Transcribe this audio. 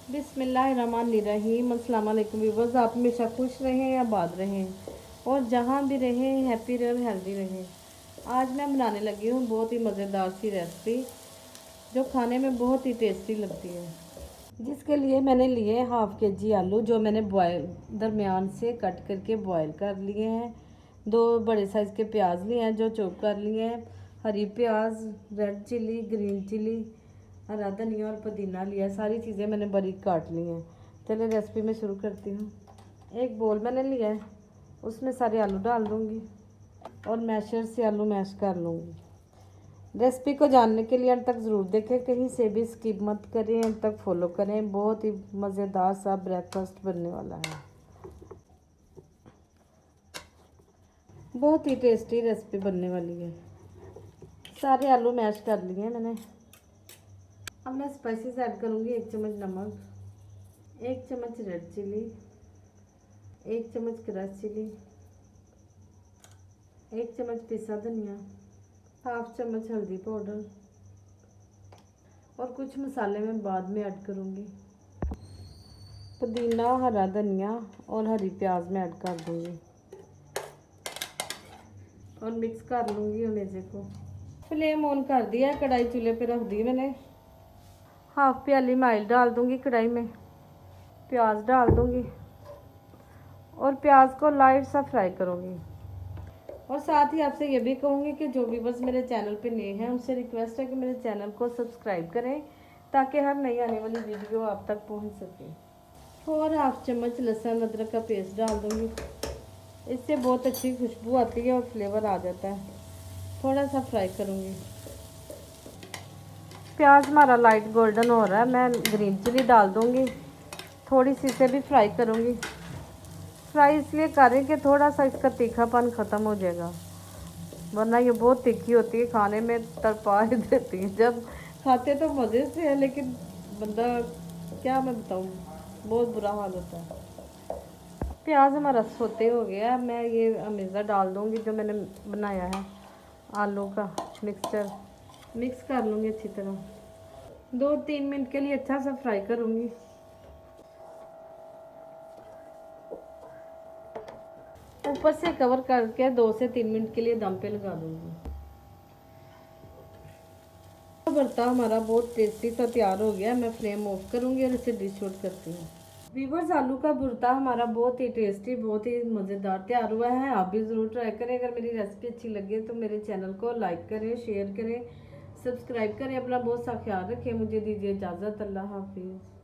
बिस्मिल्लाहिर्रहमानिर्रहीम। अस्सलाम वालेकुम व्यूअर्स। आप हमेशा खुश रहें, आबाद रहें और जहाँ भी रहें हैप्पी रहें, हेल्दी रहें। आज मैं बनाने लगी हूँ बहुत ही मज़ेदार सी रेसिपी जो खाने में बहुत ही टेस्टी लगती है। जिसके लिए मैंने लिए हाफ़ के जी आलू, जो मैंने बॉयल दरमियान से कट करके बॉयल कर लिए हैं। 2 बड़े साइज़ के प्याज लिए हैं जो चॉप कर लिए हैं। हरी प्याज, रेड चिली, ग्रीन चिली, हरा धनिया और पुदीना लिया। सारी चीज़ें मैंने बारीक काट ली हैं। चलिए रेसिपी में शुरू करती हूँ। एक बोल मैंने लिया है, उसमें सारे आलू डाल दूँगी और मैशर से आलू मैश कर लूँगी। रेसिपी को जानने के लिए अंत तक ज़रूर देखें, कहीं से भी स्किप मत करें, अंत तक फॉलो करें। बहुत ही मज़ेदार सा ब्रेकफास्ट बनने वाला है। बहुत ही टेस्टी रेसिपी बनने वाली है। सारे आलू मैश कर लिए हैं मैंने। अब मैं स्पाइसेस ऐड करूँगी। 1 चम्मच नमक, 1 चम्मच रेड चिली, 1 चम्मच क्रश चिली, 1 चम्मच पिसा धनिया, हाफ चम्मच हल्दी पाउडर और कुछ मसाले मैं बाद में ऐड करूँगी। पुदीना, हरा धनिया और हरी प्याज में ऐड कर दूँगी और मिक्स कर लूँगी अमेज़े को। फ्लेम ऑन कर दिया, कढ़ाई चूल्हे पे रख दी मैंने। हाफ प्याली ऑयल डाल दूँगी कढ़ाई में। प्याज डाल दूँगी और प्याज को लाइट सा फ्राई करूँगी। और साथ ही आपसे ये भी कहूँगी कि जो भी बस मेरे चैनल पे नए हैं उनसे रिक्वेस्ट है कि मेरे चैनल को सब्सक्राइब करें ताकि हर नई आने वाली वीडियो आप तक पहुँच सके। और हाफ चम्मच लहसुन अदरक का पेस्ट डाल दूँगी। इससे बहुत अच्छी खुशबू आती है और फ्लेवर आ जाता है। थोड़ा सा फ्राई करूँगी। प्याज हमारा लाइट गोल्डन हो रहा है, मैं ग्रीन चिली डाल दूँगी। थोड़ी सी इसे भी फ्राई करूँगी। फ्राई इसलिए करें कि थोड़ा सा इसका तीखापन ख़त्म हो जाएगा, वरना ये बहुत तीखी होती है, खाने में तड़पा ही देती है। जब खाते तो मज़े से है, लेकिन बंदा क्या मैं बताऊँ, बहुत बुरा हाल होता है। प्याज हमारा सोते हो गया। मैं ये अमेज़ा डाल दूँगी जो मैंने बनाया है आलू का मिक्सचर। मिक्स कर लूँगी अच्छी तरह। 2-3 मिनट के लिए अच्छा सा फ्राई करूँगी। ऊपर से कवर करके 2 से 3 मिनट के लिए दम पे लगा दूँगी। भरता हमारा बहुत टेस्टी सा तैयार हो गया। मैं फ्लेम ऑफ करूँगी और इसे डिश आउट करती हूँ। वीवर्स, आलू का भुर्ता हमारा बहुत ही टेस्टी, बहुत ही मज़ेदार तैयार हुआ है। आप भी ज़रूर ट्राई करें। अगर मेरी रेसिपी अच्छी लगे तो मेरे चैनल को लाइक करें, शेयर करें, सब्सक्राइब करें। अपना बहुत सा ख्याल रखें। मुझे दीजिए इजाज़त। अल्लाह हाफिज़।